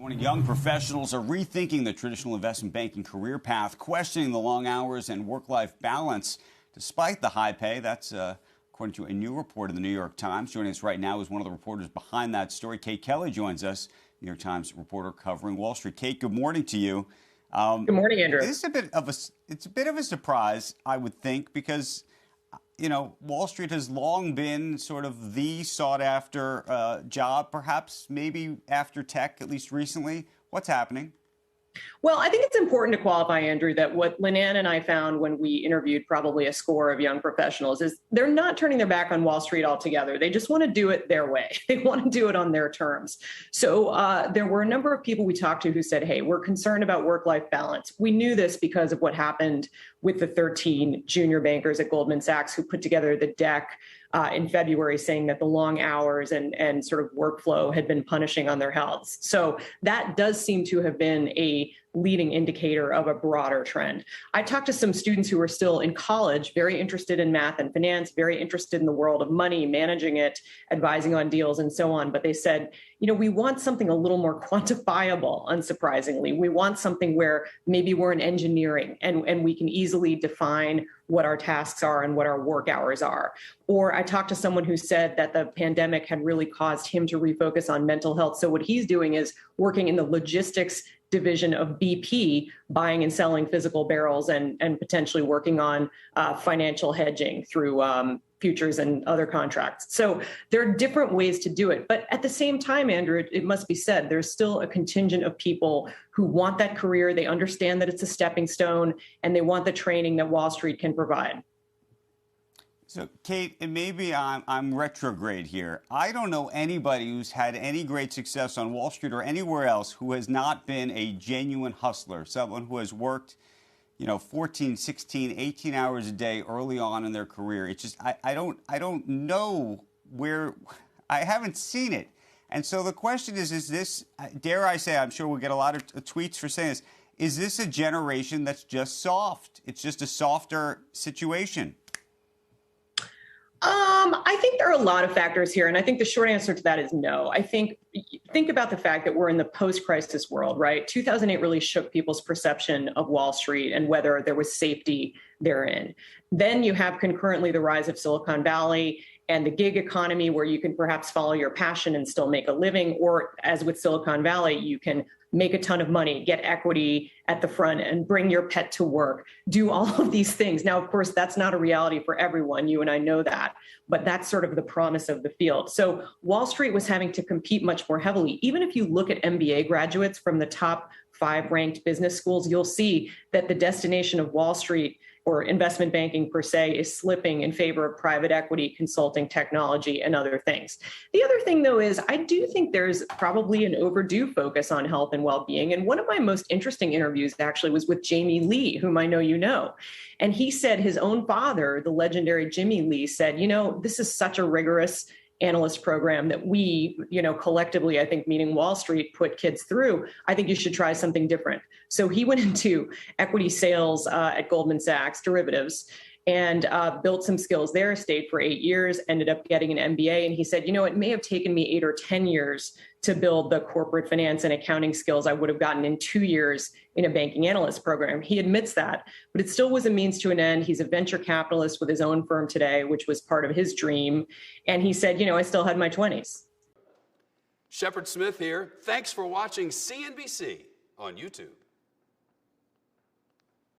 Morning. Young professionals are rethinking the traditional investment banking career path, questioning the long hours and work-life balance despite the high pay. That's according to a new report in the New York Times. Joining us right now is one of the reporters behind that story. Kate Kelly joins us, New York Times reporter covering Wall Street. Kate, good morning to you. Good morning, Andrew. It's a bit of a surprise, I would think, because Wall Street has long been sort of the sought-after job, perhaps maybe after tech, at least recently. What's happening? Well, I think it's important to qualify, Andrew, that what Linan and I found when we interviewed probably a score of young professionals is they're not turning their back on Wall Street altogether. They just want to do it their way. They want to do it on their terms. So there were a number of people we talked to who said, hey, we're concerned about work-life balance. We knew this because of what happened with the 13 junior bankers at Goldman Sachs who put together the deck in February saying that the long hours and sort of workflow had been punishing on their health. So that does seem to have been a leading indicator of a broader trend. I talked to some students who are still in college, very interested in math and finance, very interested in the world of money, managing it, advising on deals and so on. But they said, we want something a little more quantifiable, unsurprisingly. We want something where maybe we're in engineering and we can easily define what our tasks are and what our work hours are. Or I talked to someone who said that the pandemic had really caused him to refocus on mental health. So what he's doing is working in the logistics division of BP, buying and selling physical barrels and potentially working on financial hedging through futures and other contracts. So there are different ways to do it. But at the same time, Andrew, it must be said, there's still a contingent of people who want that career. They understand that it's a stepping stone and they want the training that Wall Street can provide. So, Kate, and maybe I'm retrograde here. I don't know anybody who's had any great success on Wall Street or anywhere else who has not been a genuine hustler, someone who has worked 14, 16, 18 hours a day early on in their career. It's just, I don't know where, I haven't seen it. And so the question is this, dare I say, I'm sure we'll get a lot of tweets for saying this, is this a generation that's just soft? It's just a softer situation. I think there are a lot of factors here, and I think the short answer to that is no. I think about the fact that we're in the post-crisis world, right? 2008 really shook people's perception of Wall Street and whether there was safety therein. Then you have concurrently the rise of Silicon Valley and the gig economy where you can perhaps follow your passion and still make a living, or as with Silicon Valley, you can make a ton of money, get equity at the front and bring your pet to work, do all of these things. Now, of course, that's not a reality for everyone. You and I know that, but that's sort of the promise of the field. So Wall Street was having to compete much more heavily. Even if you look at MBA graduates from the top 5 ranked business schools, you'll see that the destination of Wall Street or investment banking per se is slipping in favor of private equity, consulting, technology, and other things. The other thing, though, is I do think there's probably an overdue focus on health and well-being. And one of my most interesting interviews actually was with Jamie Lee, whom I know you know. And he said his own father, the legendary Jimmy Lee, said, this is such a rigorous analyst program that we, collectively, I think, meaning Wall Street, put kids through. I think you should try something different. So he went into equity sales at Goldman Sachs, derivatives, and built some skills there, stayed for 8 years, ended up getting an MBA. And he said, it may have taken me 8 or 10 years to build the corporate finance and accounting skills I would have gotten in 2 years in a banking analyst program. He admits that, but it still was a means to an end. He's a venture capitalist with his own firm today, which was part of his dream. And he said, I still had my 20s. Shepard Smith here. Thanks for watching CNBC on YouTube.